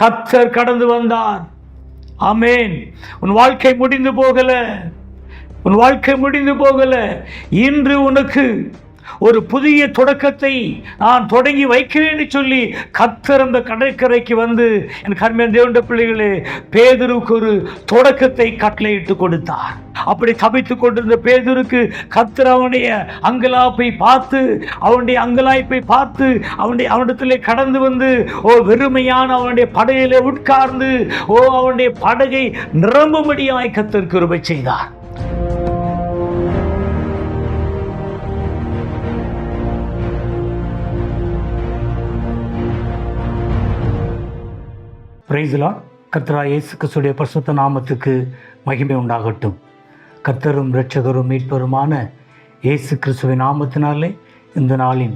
கர்த்தர் கடந்து வந்தார். ஆமென். உன் வாழ்க்கை முடிந்து போகல, உன் வாழ்க்கை முடிந்து போகல. இன்று உனக்கு ஒரு புதிய தொடக்கத்தை நான் தொடங்கி வைக்கிறேன்னு சொல்லி கர்த்தர் அந்த கடற்கரைக்கு வந்து, என் கர்மேன் தேவனுடைய பிள்ளைகளே, பேதுருக்கு ஒரு தொடக்கத்தை கட்டளையிட்டு கொடுத்தார். அப்படி தபித்துக் கொண்டிருந்த பேதுருக்கு கர்த்தர் அவனுடைய அங்கலாய்ப்பை பார்த்து அவனிடத்திலே கடந்து வந்து வெறுமையான அவனுடைய படகிலே உட்கார்ந்து அவனுடைய படகை நிரம்பும்படியாய் கர்த்தர் கிருபை செய்தார். Price the Lord. கர்த்தராகிய இயேசு கிறிஸ்துவின் பரிசுத்த நாமத்துக்கு மகிமை உண்டாகட்டும். கர்த்தரும் இரட்சகரும் மீட்பருமான இயேசு கிறிஸ்துவின் நாமத்தினாலே இந்த நாளின்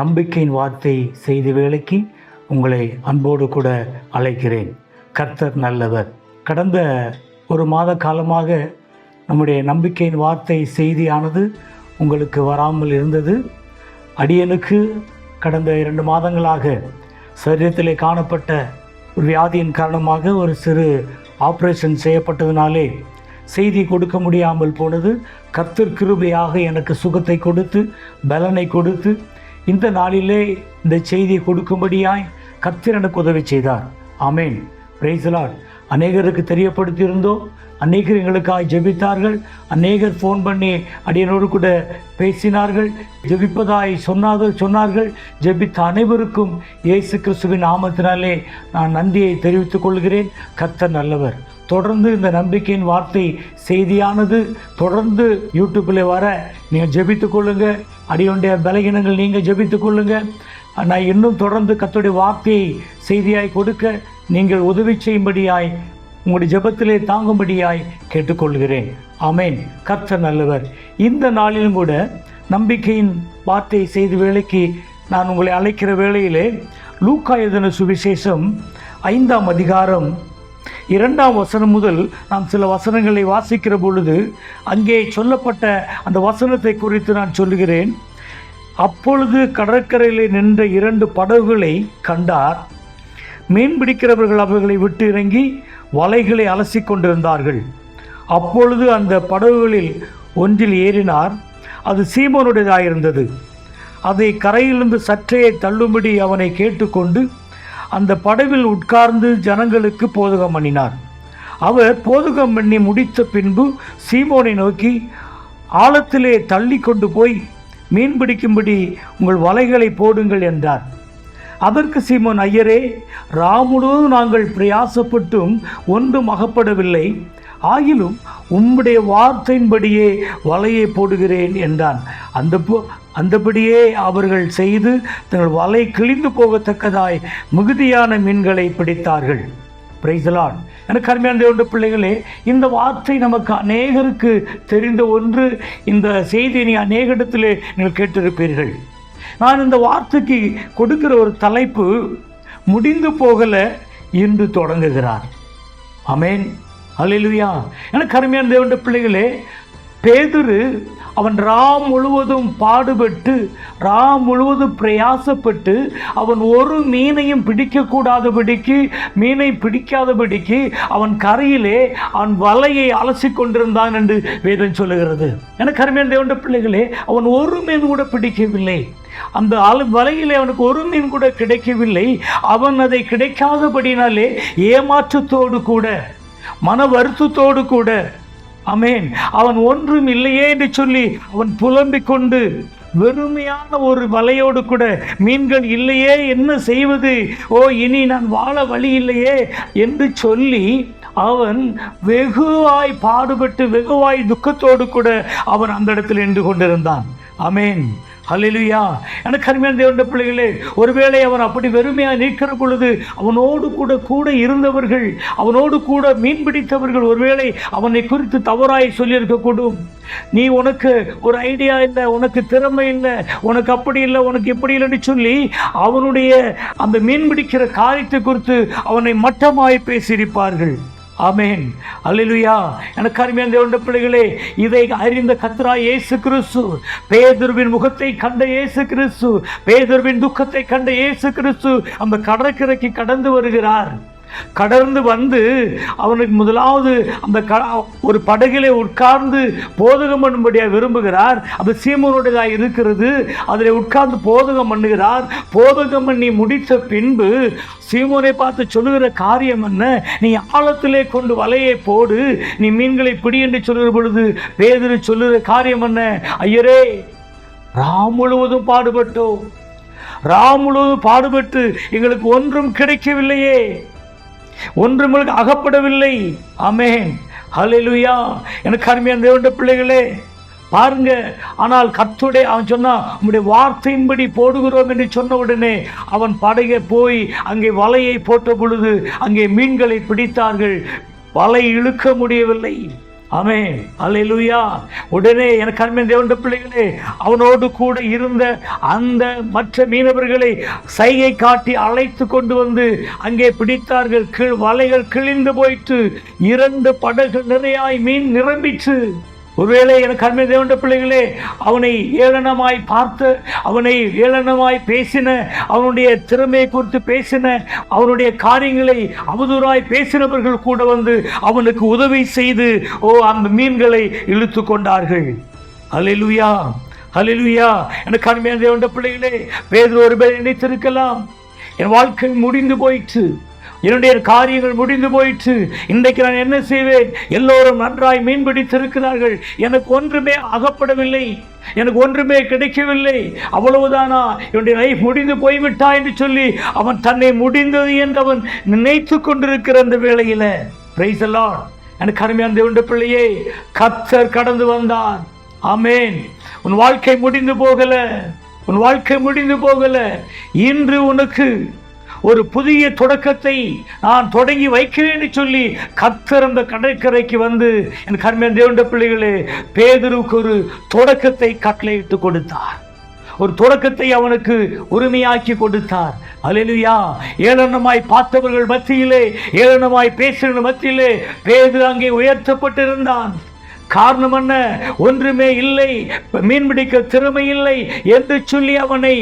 நம்பிக்கையின் வார்த்தை செய்தி வேளைக்கு உங்களை அன்போடு கூட அழைக்கிறேன். கர்த்தர் நல்லவர். கடந்த ஒரு மாத காலமாக நம்முடைய நம்பிக்கையின் வார்த்தை செய்தியானது உங்களுக்கு வராமல் இருந்தது. அடியனுக்கு கடந்த 2 மாதங்களாக சரீரத்திலே காணப்பட்ட ஒரு வியாதியின் காரணமாக ஒரு சிறு ஆப்ரேஷன் செய்யப்பட்டதினாலே செய்தி கொடுக்க முடியாமல் போனது. கர்த்தர் கிருபையாக எனக்கு சுகத்தை கொடுத்து பலனை கொடுத்து இந்த நாளிலே இந்த செய்தியை கொடுக்கும்படியாய் கர்த்தர் எனக்கு உதவி செய்தார். ஆமென். Praise the lord. அநேகருக்கு தெரியப்படுத்தியிருந்தோம். அநேகர் எங்களுக்காக ஜெபித்தார்கள். அநேகர் ஃபோன் பண்ணி அடியனோடு கூட பேசினார்கள், ஜெபிப்பதாய் சொன்னார்கள். ஜெபித்த அனைவருக்கும் இயேசு கிறிஸ்துவின் நாமத்தினாலே நான் நன்றியை தெரிவித்துக் கொள்கிறேன். கர்த்தர் நல்லவர். தொடர்ந்து இந்த நம்பிக்கையின் வார்த்தை செய்தியானது தொடர்ந்து யூடியூப்பில் வர நீங்கள் ஜெபித்துக் கொள்ளுங்க. அடியோடைய பலகீனங்கள் நீங்கள் ஜெபித்துக் கொள்ளுங்க. நான் இன்னும் தொடர்ந்து கர்த்தருடைய வார்த்தையை செய்தியாய் கொடுக்க நீங்கள் உதவி செய்யும்படியாய் உங்களுடைய ஜெபத்திலே தாங்கும்படியாய் கேட்டுக்கொள்கிறேன். ஆமென். கர்த்தர் நல்லவர். இந்த நாளிலும் கூட நம்பிக்கையின் வார்த்தை செய்தி வேளைக்கு நான் உங்களை அழைக்கிற வேளையிலே லூக்கா எழுதின சுவிசேஷம் 5ஆம் அதிகாரம் 2ஆம் வசனம் முதல் நாம் சில வசனங்களை வாசிக்கிற பொழுது அங்கே சொல்லப்பட்ட அந்த வசனத்தை குறித்து நான் சொல்லுகிறேன். அப்பொழுது கடற்கரையிலே நின்ற 2 படகுகளை கண்டார். மீன் பிடிக்கிறவர்கள் அவர்களை விட்டு இறங்கி வலைகளை அலசி கொண்டிருந்தார்கள். அப்பொழுது அந்த படகுகளில் ஒன்றில் ஏறினார். அது சீமோனுடையதாயிருந்தது. அதை கரையிலிருந்து சற்றே தள்ளும்படி அவனை கேட்டுக்கொண்டு அந்த படவில் உட்கார்ந்து ஜனங்களுக்கு போதகம் பண்ணினார். அவர் போதகம் பண்ணி முடித்த பின்பு சீமோனை நோக்கி, ஆழத்திலே தள்ளி கொண்டு போய் மீன் பிடிக்கும்படி உங்கள் வலைகளை போடுங்கள் என்றார். அதற்கு சீமோன், ஐயரே, முழுவதும் நாங்கள் பிரயாசப்பட்டும் ஒன்றும் அகப்படவில்லை. ஆகிலும் உம்முடைய வார்த்தையின்படியே வலையை போடுகிறேன் என்றான். அந்தபடியே அவர்கள் செய்து தங்கள் வலை கிழிந்து போகத்தக்கதாய் மிகுதியான மீன்களை பிடித்தார்கள். Praise the lord. எனக்கு அருமையான தேவனுடைய பிள்ளைகளே, இந்த வார்த்தை நமக்கு அநேகருக்கு தெரிந்த ஒன்று. இந்த செய்தியை நீங்கள் அநேக இடத்திலே நீங்கள் கேட்டிருப்பீர்கள். நான் இந்த வார்த்தைக்கு கொடுக்கிற ஒரு தலைப்பு, முடிந்து போகல இன்று தொடங்குகிறார். ஆமென். அல்லேலூயா. எனக்கு அருமையான தேவனுடைய பிள்ளைகளே, பேதுரு அவன் முழுவதும் பாடுபட்டு முழுவதும் பிரயாசப்பட்டு அவன் ஒரு மீனையும் மீனை பிடிக்காதபடிக்கு அவன் கரையிலே அவன் வலையை அலசி கொண்டிருந்தான் என்று வேதம் சொல்லுகிறது. எனக்கு அருமையான தேவனுடைய பிள்ளைகளே, அவன் ஒரு மீன் கூட பிடிக்கவில்லை. அந்த வலையிலே அவனுக்கு ஒரு மீன் கூட கிடைக்கவில்லை. அவன் அதை கிடைக்காதபடினாலே ஏமாற்றத்தோடு கூட மன வருத்தத்தோடு கூட, ஆமென், அவன் ஒன்றும் இல்லையே என்று சொல்லி அவன் புலம்பிக் கொண்டு வெறுமையான ஒரு வலையோடு கூட, மீன்கள் இல்லையே, என்ன செய்வது, இனி நான் வாழ வழி இல்லையே என்று சொல்லி அவன் வெகுவாய் பாடுபட்டு வெகுவாய் துக்கத்தோடு கூட அவன் அந்த இடத்தில் நின்று கொண்டிருந்தான். ஆமென். ஹல்லேலூயா. எனக்கு அருமையான தேவனுடைய பிள்ளைகளே, ஒருவேளை அவன் அப்படி வெறுமையாக நிற்கிற பொழுது அவனோடு கூட இருந்தவர்கள், அவனோடு கூட மீன் பிடித்தவர்கள் ஒருவேளை அவனை குறித்து தவறாய் சொல்லியிருக்கக்கூடும். உனக்கு ஒரு ஐடியா இல்லை, உனக்கு திறமை இல்லை, உனக்கு அப்படி இல்லை, உனக்கு எப்படி இல்லைன்னு சொல்லி அவனுடைய அந்த மீன் பிடிக்கிற காரியத்தை குறித்து அவனை மட்டமாய் பேசியிருப்பார்கள். ஆமென். அல்லேலூயா. எனக்கு அருமையான தேவனுடைய பிள்ளைகளே, இதை அறிந்த கர்த்தராகிய இயேசு கிறிஸ்து, பேதுருவின் முகத்தை கண்ட இயேசு கிறிஸ்து, பேதுருவின் துக்கத்தை கண்ட இயேசு கிறிஸ்து அந்த கடற்கரைக்கு கடந்து வருகிறார். கடந்து வந்து அவனுக்கு முதலாவது அந்த ஒரு படகிலே உட்கார்ந்து போதகம் பண்ணும்படியாக விரும்புகிறார். அது சீமோனுடையதாக இருக்கிறது. அதில் உட்கார்ந்து போதகம் பண்ணுகிறார். போதகம் பண்ணி முடித்த பின்பு சீமோனை பார்த்து சொல்லுகிற காரியம் என்ன? நீ ஆழத்திலே கொண்டு வலையை போடு, நீ மீன்களை பிடி என்று சொல்லுகிற பொழுது பேதுரு சொல்லுகிற காரியம் என்ன? ஐயரே, ராம் முழுவதும் பாடுபட்டோம், ராம் முழுவதும் பாடுபட்டு எங்களுக்கு ஒன்றும் கிடைக்கவில்லையே, ஒன்றும் எங்களுக்கு அகப்படவில்லை. ஆமென், ஹல்லேலூயா. எனக்கு அருமையான தேவனுடைய பிள்ளைகளே, பாருங்க. ஆனால் கர்த்தருடைய அவன் சொன்னா, உம்முடைய வார்த்தையின்படி போடுகிறோம் என்று சொன்ன உடனே அவன் படகை போய் அங்கே வலையை போட்ட பொழுது அங்கே மீன்களை பிடித்தார்கள். வலை இழுக்க முடியவில்லை. ஆமென், அல்லேலூயா. உடனே எனக்கு அருமையான தேவனுடைய பிள்ளைகளே, அவனோடு கூட இருந்த அந்த மற்ற மீனவர்களை சைகை காட்டி அழைத்து கொண்டு வந்து அங்கே பிடித்தார்கள். வலைகள் கிழிந்து போயிட்டு 2 படகுகள் நிறையாய் மீன் நிரம்பிற்று. ஒருவேளை எனக்கு அருமையான தேவனுடைய பிள்ளைகளே, அவனை ஏளனமாய் பார்த்து, அவனை ஏளனமாய் பேசின, அவனுடைய திறமையை குறித்து பேசின, அவனுடைய காரியங்களை அவதூறாய் பேசினவர்கள் கூட வந்து அவனுக்கு உதவி செய்து அந்த மீன்களை இழுத்து கொண்டார்கள். அல்லேலூயா, அல்லேலூயா. எனக்கு அருமையான தேவனுடைய பிள்ளைகளே, பேதுரு ஒருவேளை நினைத்திருக்கலாம், என் வாழ்க்கை முடிந்து போயிற்று, என்னுடைய காரியங்கள் முடிந்து போயிற்று, இன்றைக்கு நான் என்ன செய்வேன்? எல்லோரும் நன்றாய் மீன் பிடித்திருக்கிறார்கள், எனக்கு ஒன்றுமே அகப்படவில்லை, எனக்கு ஒன்றுமே கிடைக்கவில்லை, அவ்வளவுதானா, என்னுடைய லைஃப் முடிந்து போய்விட்டா என்று சொல்லி அவன் தன்னை முடிந்தது என்று அவன் நினைத்து கொண்டிருக்கிற அந்த வேளையில், பிரைஸ் தி லார்ட், எனக்கு அருமையான தேவனுடைய பிள்ளையே, கர்த்தர் கடந்து வந்தார். ஆமென். உன் வாழ்க்கை முடிந்து போகல, உன் வாழ்க்கை முடிந்து போகல. இன்று உனக்கு ஒரு புதிய தொடக்கத்தை நான் தொடங்கி வைக்கிறேன்னு சொல்லி கர்த்தர் அந்த கடற்கரைக்கு வந்து, எனக்கு அருமையான தேவனுடைய பிள்ளைகளே, பேதுருக்கு ஒரு தொடக்கத்தை கட்டளையிட்டு கொடுத்தார். ஒரு தொடக்கத்தை அவனுக்கு உரிமையாக்கி கொடுத்தார். அல்லேலூயா. ஏளனமாய் பார்த்தவர்கள் மத்தியிலே, ஏளனமாய் பேசுகிற மத்தியிலே பேதுரு அங்கே உயர்த்தப்பட்டிருந்தான். காரணம் என்ன? ஒன்றுமே இல்லை, மீன்பிடிக்க திறமை இல்லை என்று சொல்லி அவனை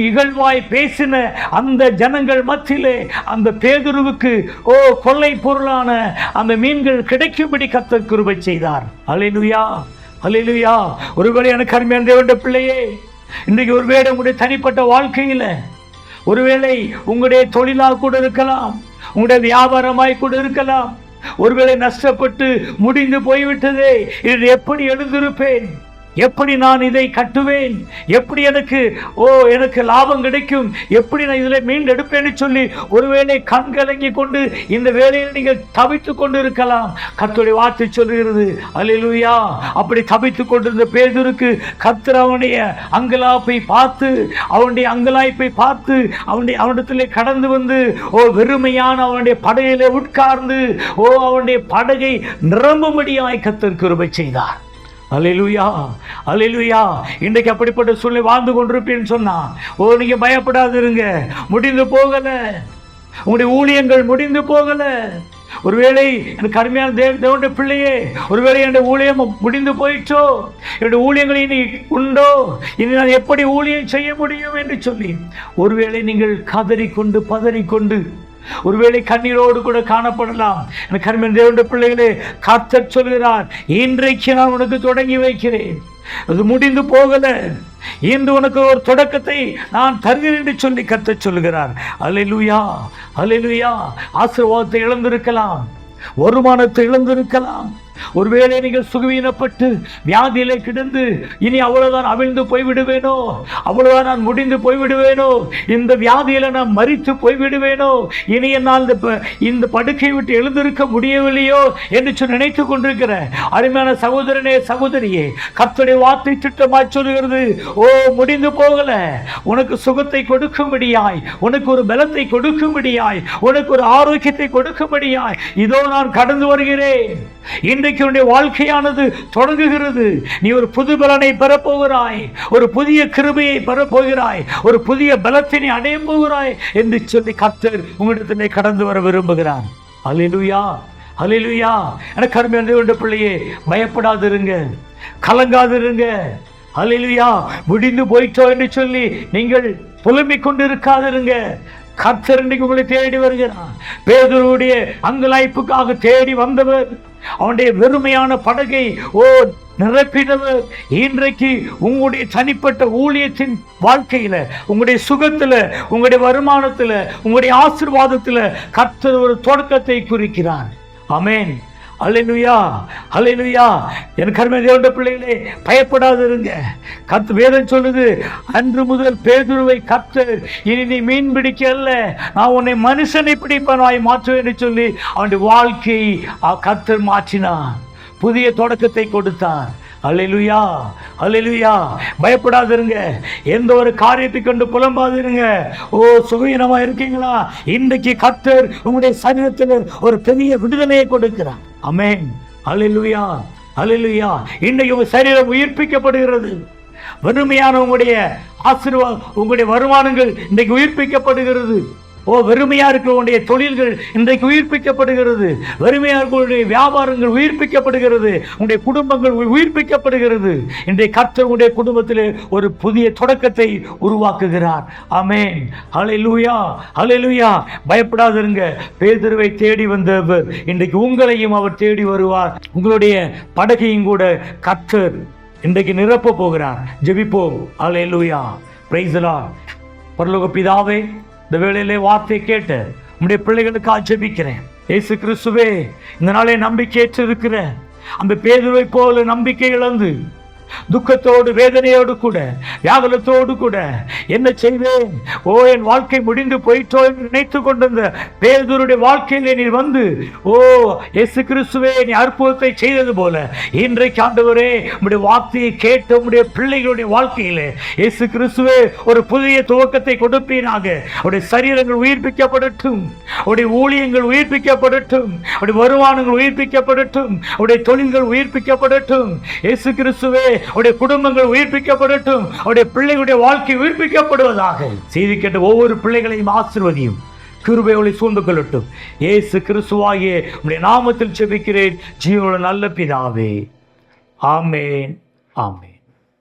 இகழ்வாய் பேசின அந்த ஜனங்கள் மத்தியிலே அந்த பேதுருவுக்கு கொள்ளை பொருளான அந்த மீன்கள் கிடைக்கும்படி கர்த்தர் கிருபை செய்தார். அல்லேலூயா, அல்லேலூயா. ஒருவேளை எனக்கு அருமையான தேவனுடைய பிள்ளையே, இன்றைக்கு ஒருவேளை உங்களுடைய தனிப்பட்ட வாழ்க்கையில், ஒருவேளை உங்களுடைய தொழிலாக கூட இருக்கலாம், உங்களுடைய வியாபாரமாய் கூட இருக்கலாம், ஒருவேளை நஷ்டப்பட்டு முடிந்து போய்விட்டதே, இது எப்படி எழுந்திருப்பேன், எப்படி நான் இதை கட்டுவேன், எப்படி எனக்கு லாபம் கிடைக்கும், எப்படி நான் இதில் மீன் எடுப்பேன்னு சொல்லி ஒருவேளை கண் கலங்கி கொண்டு இந்த வேலையில் நீங்கள் தவித்து கொண்டு இருக்கலாம். கர்த்தருடைய வார்த்தை சொல்லுகிறது, அல்லேலூயா. அப்படி தவித்து கொண்டிருந்த பேதுருக்கு கர்த்தர் அவனுடைய அங்கலாப்பை பார்த்து, அவனிடத்திலே கடந்து வந்து வெறுமையான அவனுடைய படகிலே உட்கார்ந்து அவனுடைய படகை நிரம்பும்படியாய் கர்த்தர் கிருபை செய்தார். அல்லேலூயா, அல்லேலூயா. இன்றைக்கு அப்படிப்பட்ட சூழ்நிலை வாழ்ந்து கொண்டிருப்பேன்னு சொன்னா, நீங்க பயப்படாதிருங்க, முடிந்து போகல, உங்களுடைய ஊழியங்கள் முடிந்து போகல. ஒருவேளை எனக்கு அருமையான தேவனுடைய பிள்ளையே, ஒருவேளை என்னுடைய ஊழியம் முடிந்து போயிட்டோ, என்னுடைய ஊழியங்கள் இனி உண்டோ, இனி நான் எப்படி ஊழியம் செய்ய முடியும் என்று சொல்லி ஒருவேளை நீங்கள் கதறிக்கொண்டு பதறிக்கொண்டு ஒருவேளை கண்ணீரோடு கூட காணப்படலாம். எனக்கு அருமையான தேவனுடைய பிள்ளைகளே, கர்த்தர் சொல்கிறார், இன்றைக்கு நான் உனக்கு தொடங்கி வைக்கிறேன், அது முடிந்து போகல, இன்று உனக்கு ஒரு தொடக்கத்தை நான் தருகிறேன் என்று சொல்லி கர்த்தர் சொல்கிறார். அல்லேலூயா, அல்லேலூயா. ஆசீர்வாதத்தை இழந்திருக்கலாம், வருமானத்தை இழந்திருக்கலாம், ஒருவேளை நீங்கள் சுகவீனப்பட்டு வியாதியிலே கிடந்து இனி அவ்வளவுதான் அவிழ்ந்து போய்விடுவேனோ, அவ்வளவுதான் நான் முடிந்து போய்விடுவேனோ, இந்த வியாதியில நான் மரித்து போய்விடுவேனோ, இனி என்னால் இந்த படுக்கை விட்டு எழுந்திருக்க முடியவில்லையோ என்று நினைத்து கொண்டிருக்கிற அருமையான சகோதரனே, சகோதரியே, கர்த்தருடைய வார்த்தை திட்டமாய் சொல்கிறது, முடிந்து போகல, உனக்கு சுகத்தை கொடுக்கும்படியாய், உனக்கு ஒரு பலத்தை கொடுக்கும்படியாய், உனக்கு ஒரு ஆரோக்கியத்தை கொடுக்கும்படியாய் இதோ நான் கடந்து வருகிறேன். இன்றைக்கு உன்னுடைய வாழ்க்கையானது தொடங்குகிறது. நீ ஒரு புது பலனை பெறப்போகிறாய், ஒரு புதிய கிருபையை பெறப்போகிறாய், ஒரு புதிய பலத்தை நீ அடைய போகிறாய் என்று சொல்லி கர்த்தர் உங்களிடத்திலே கடந்து வர விரும்புகிறார். அல்லேலூயா, அல்லேலூயா. எனக்கு அருமையான தேவனுடைய பிள்ளையே, பயப்படாதிருங்க, கலங்காதிருங்க. அல்லேலூயா. முடிந்து போயிட்டோ என்று சொல்லி நீங்கள் புலம்பிக் கொண்டு இருக்காதிருங்க. கர்த்தர் இன்றைக்கு உங்களை தேடி வருகிறார். பேதுருவுடைய அங்கலாய்ப்புக்காக தேடி வந்தவர், அவனுடைய வெறுமையான படகை நிரப்பினவர், இன்றைக்கு உங்களுடைய தனிப்பட்ட ஊழியத்தின் வாழ்க்கையில, உங்களுடைய சுகத்துல, உங்களுடைய வருமானத்துல, உங்களுடைய ஆசீர்வாதத்துல கர்த்தர் ஒரு தொடக்கத்தை குறிக்கிறார். ஆமென். அல்லேலூயா, அல்லேலூயா. என் கர்ம தேவனுடைய பிள்ளைகளே, பயப்படாதிருங்க. கர்த்தர் வேதம் சொல்லுது, அன்று முதல் பேதுருவை கர்த்தர், இனி நீ மீன் பிடிக்க அல்ல, நான் உன்னை மனுஷனை பிடிப்பனாய் மாற்றுவேன் என்று சொல்லி அவனுடைய வாழ்க்கையை கர்த்தர் மாற்றினார். புதிய தொடக்கத்தை கொடுத்தார். அல்லேலூயா, அல்லேலூயா. பயப்படாதிருங்க. எந்த ஒரு காரியத்தை கண்டு புலம்பாதிருங்க. சுகவீனமா இருக்கீங்களா? இன்றைக்கு கர்த்தர் உங்களுடைய சரீரத்தில் ஒரு பெரிய விடுதலையை கொடுக்கிறார். ஆமென். அல்லேலூயா, அல்லேலூயா. இன்றைக்கு உங்க சரீரம் உயிர்ப்பிக்கப்படுகிறது. வறுமையான உங்களுடைய ஆசீர்வாதம், உங்களுடைய வருமானங்கள் இன்றைக்கு உயிர்ப்பிக்கப்படுகிறது. வெறுமையா இருக்கிற தொழில்கள் இன்றைக்கு உயிர்ப்பிக்கப்படுகிறது. வறுமையா இருக்கிற வியாபாரங்கள் உயிர்ப்பிக்கப்படுகிறது. உங்களுடைய குடும்பங்கள் உயிர்ப்பிக்கப்படுகிறது. இன்றைய கர்த்தர் உங்களுடைய குடும்பத்தில் ஒரு புதிய தொடக்கத்தை உருவாக்குகிறார். ஆமென். அல்லேலூயா, அல்லேலூயா. பயப்படாதிருங்க. பேதுருவை தேடி வந்தவர் இன்றைக்கு உங்களையும் அவர் தேடி வருவார். உங்களுடைய படகையும் கூட கர்த்தர் இன்றைக்கு நிரப்ப போகிறார். ஜெபிப்போம். அல்லேலூயா. Praise the lord. பரலோக பிதாவே, இந்த வேளையிலே வார்த்தை கேட்டு உம்முடைய பிள்ளைகளுக்கு ஜெபிக்கிறேன். இயேசு கிறிஸ்துவே, இந்த நாளை நம்பிக்கையற்று இருக்கிற அந்த பேதுருவை போல நம்பிக்கை இழந்து துக்கத்தோடு, வேதனையோடு கூட, வியாகுலத்தோடு கூட என்ன செய்வேன், என் வாழ்க்கை முடிந்து போயிட்டோ என்று நினைத்து கொண்டிருந்த பேதுருடைய வாழ்க்கையிலே நீர் வந்து, இயேசு கிறிஸ்துவே, நீ அற்புதத்தை செய்தது போல இன்றைக்கு ஆண்டவரே, உம்முடைய வார்த்தையை கேட்ட உம்முடைய பிள்ளைகளுடைய வாழ்க்கையிலே இயேசு கிறிஸ்துவே ஒரு புதிய துவக்கத்தை கொடுப்பீராக. அவருடைய சரீரங்கள் உயிர்ப்பிக்கப்படட்டும், அவருடைய ஊழியங்கள் உயிர்ப்பிக்கப்படட்டும், அவருடைய வருமானங்கள் உயிர்ப்பிக்கப்படட்டும், அவருடைய தொழில்கள் உயிர்ப்பிக்கப்படட்டும். இயேசு கிறிஸ்துவே, அவருடைய குடும்பங்கள் உயிர்ப்பிக்கப்படட்டும், அவருடைய பிள்ளைகளுடைய வாழ்க்கை உயிர்ப்பிக்கப்படுவதாக. செய்தி கேட்ட ஒவ்வொரு பிள்ளைகளையும் ஆசீர்வதியும், கிருபையோடு சூழ்ந்து கொள்ளட்டும். இயேசு கிறிஸ்துவாகிய உம்முடைய நாமத்தில் ஜெபிக்கிறேன் ஜீவனுள்ள நல்ல பிதாவே. ஆமென், ஆமென்.